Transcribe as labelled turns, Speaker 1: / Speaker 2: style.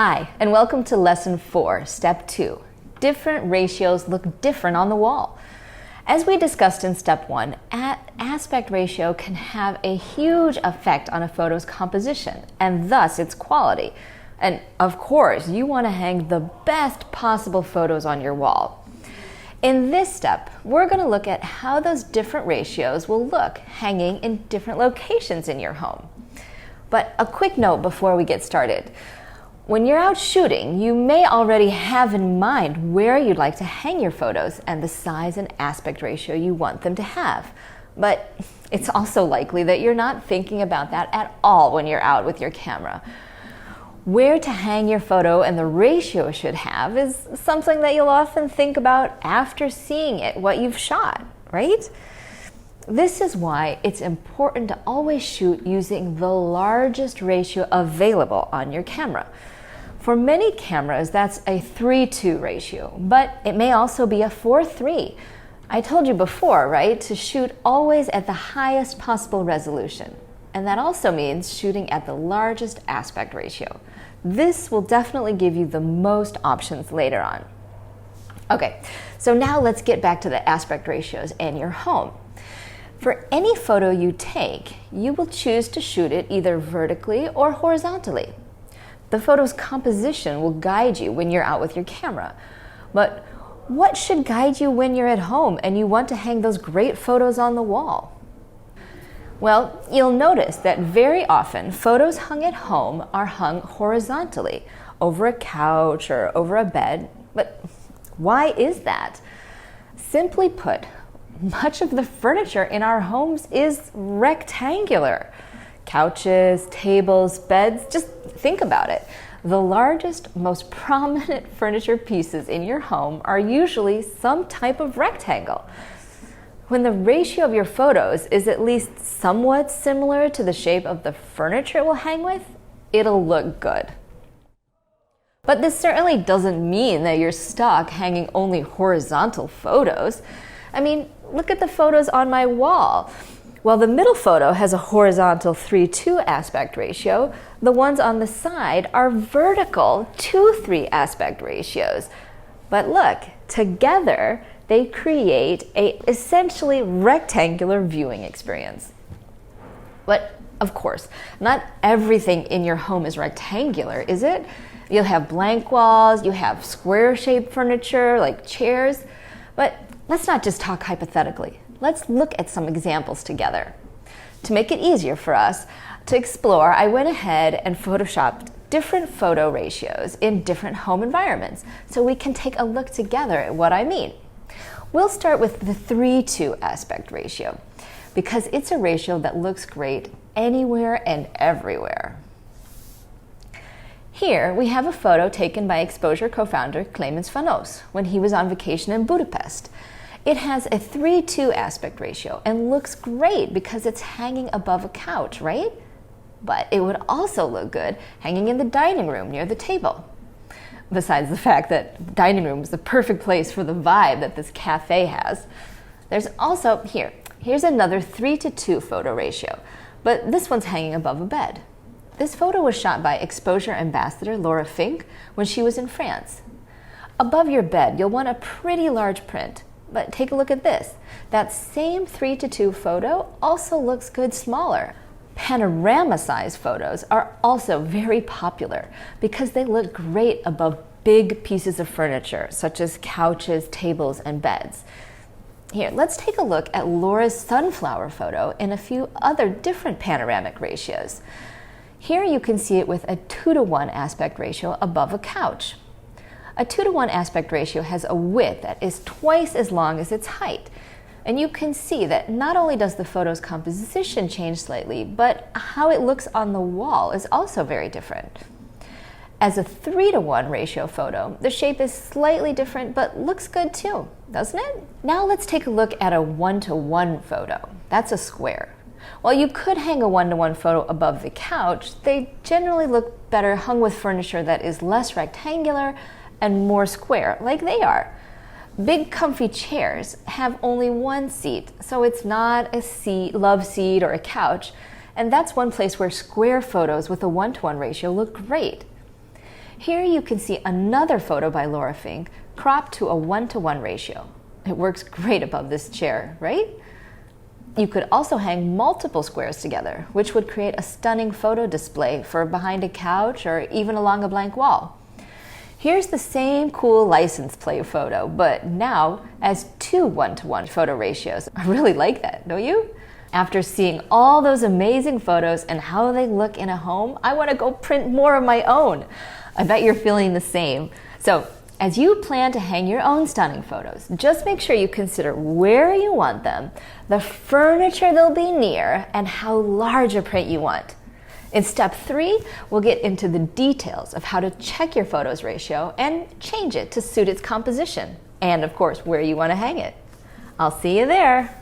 Speaker 1: Hi, and welcome to Lesson 4, Step 2. Different ratios look different on the wall. As we discussed in Step 1, aspect ratio can have a huge effect on a photo's composition, and thus its quality. And of course, you want to hang the best possible photos on your wall. In this step, we're going to look at how those different ratios will look hanging in different locations in your home. But a quick note before we get started. When you're out shooting, you may already have in mind where you'd like to hang your photos and the size and aspect ratio you want them to have. But it's also likely that you're not thinking about that at all when you're out with your camera. Where to hang your photo and the ratio it should have is something that you'll often think about after seeing it, what you've shot, right? This is why it's important to always shoot using the largest ratio available on your camera. For many cameras, that's a 3:2 ratio, but it may also be a 4:3. I told you before, right, to shoot always at the highest possible resolution. And that also means shooting at the largest aspect ratio. This will definitely give you the most options later on. Okay, so now let's get back to the aspect ratios in your home. For any photo you take, you will choose to shoot it either vertically or horizontally. The photo's composition will guide you when you're out with your camera. But what should guide you when you're at home and you want to hang those great photos on the wall? Well, you'll notice that very often photos hung at home are hung horizontally, over a couch or over a bed. But why is that? Simply put, much of the furniture in our homes is rectangular. Couches, tables, beds, just think about it. The largest, most prominent furniture pieces in your home are usually some type of rectangle. When the ratio of your photos is at least somewhat similar to the shape of the furniture it will hang with, it'll look good. But this certainly doesn't mean that you're stuck hanging only horizontal photos. I mean, look at the photos on my wall. While the middle photo has a horizontal 3:2 aspect ratio, the ones on the side are vertical 2:3 aspect ratios. But look, together they create a essentially rectangular viewing experience. But of course, not everything in your home is rectangular, is it? You'll have blank walls, you have square-shaped furniture like chairs, but let's not just talk hypothetically. Let's look at some examples together. To make it easier for us to explore, I went ahead and photoshopped different photo ratios in different home environments so we can take a look together at what I mean. We'll start with the 3:2 aspect ratio because it's a ratio that looks great anywhere and everywhere. Here we have a photo taken by Exposure co-founder Clemens van Oos when he was on vacation in Budapest. It has a 3:2 aspect ratio and looks great because it's hanging above a couch, right? But it would also look good hanging in the dining room near the table. Besides the fact that the dining room is the perfect place for the vibe that this cafe has. There's also, here's another 3:2 photo ratio, but this one's hanging above a bed. This photo was shot by Exposure ambassador Laura Fink when she was in France. Above your bed, you'll want a pretty large print. But take a look at this. That same 3:2 photo also looks good smaller. Panorama size photos are also very popular because they look great above big pieces of furniture, such as couches, tables, and beds. Here, let's take a look at Laura's sunflower photo in a few other different panoramic ratios. Here you can see it with a 2:1 aspect ratio above a couch. A 2:1 aspect ratio has a width that is twice as long as its height. And you can see that not only does the photo's composition change slightly, but how it looks on the wall is also very different. As a 3:1 ratio photo, the shape is slightly different but looks good too, doesn't it? Now let's take a look at a 1:1 photo. That's a square. While you could hang a 1:1 photo above the couch, they generally look better hung with furniture that is less rectangular and more square, like they are. Big comfy chairs have only one seat, so it's not a love seat or a couch, and that's one place where square photos with a 1:1 ratio look great. Here you can see another photo by Laura Fink, cropped to a 1:1 ratio. It works great above this chair, right? You could also hang multiple squares together, which would create a stunning photo display for behind a couch or even along a blank wall. Here's the same cool license plate photo, but now as two 1:1 photo ratios. I really like that, don't you? After seeing all those amazing photos and how they look in a home, I want to go print more of my own. I bet you're feeling the same. So, as you plan to hang your own stunning photos, just make sure you consider where you want them, the furniture they'll be near, and how large a print you want. In step 3, we'll get into the details of how to check your photos ratio and change it to suit its composition, and of course, where you want to hang it. I'll see you there.